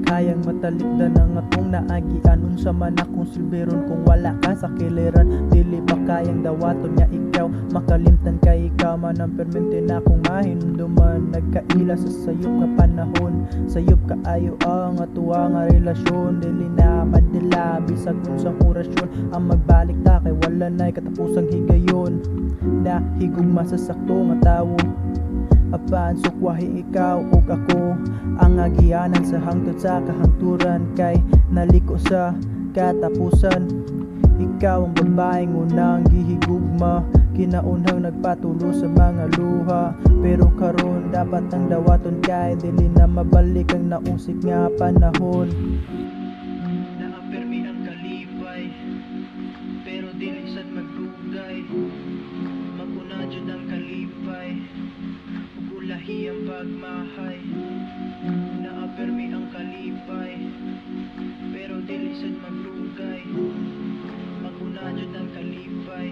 kayang matalikdan ang atong naagian. Unsa man akong silbiron kung wala ka sa kiliran. Dili ba kayang dawaton nga ikaw makalimtan kay ikaw man ang permente na akong mahinumduman. Nagkaila sa sayop nga panahon, sayop kaayo ang atuwa nga relasyon. Dili na madala bisag unsang orasyon ang magbalik ta kay wala na'y katapusang higayon. Nahigugma sa sakto nga tawo, apan sukwahi ikaw ug ako ang agianan sa hangtod sa kahangturan. Kay naliko sa katapusan, ikaw ang babaeng unang gihigugma, kinaunhang nagpatulo sa mga luha. Pero karon dapat ang dawaton kay dili na mabalik ang nausik nga panahon. Naapirmi ang kalipay, pero dili sad magdugay. Maguna jud ang kalipay, ug ulahi ang pagmahay. Naapirmi ang kalipay, pero dili sad magdugay. Maguna jud ang kalipay,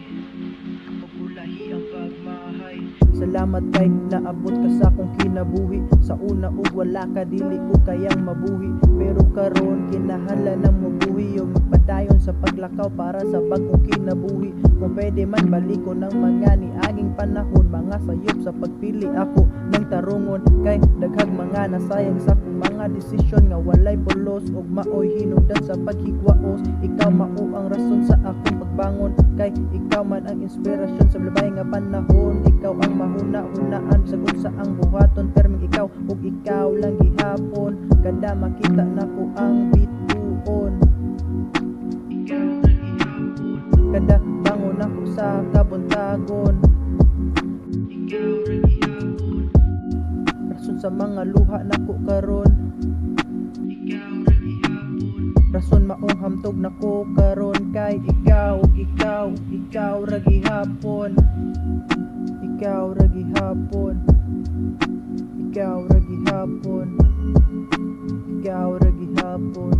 ug ulahi ang pagmahay. Salamat kay naabot ka sa akong kinabuhi. Sa una ug wala ka dili ko kayang mabuhi, pero karon kinahanglan nang mabuhi ug magpadayon sa paglakaw para sa bagong kinabuhi. Kung pwede man baliko ng mga niaging panahon, mga sayop sa pagpili ako ng tarungon. Kay daghang mga nasayang sa akong mga desisyon nga walay pulos ug maoy hinungdan sa paghigwaos. Ikaw mao ang rason sa akong pagbangon, kay ikaw man ang inspirasyon sa labay nga panahon. Ikaw ang mahuna-hunaan sa unsa ang buhaton, perming ikaw ug ikaw lang gihapon. Kada makita nako ang bituon, ikaw lang gihapon. Kada bangon ako sa kabuntagon, ikaw lang gihapon. Rason sa mga luha nako karon, ikaw lang gihapon. Rason maong hamtog nako karon, kay ikaw ra gihapon. Ikaw ra gihapon, ikaw ra gihapon, ikaw ra gihapon.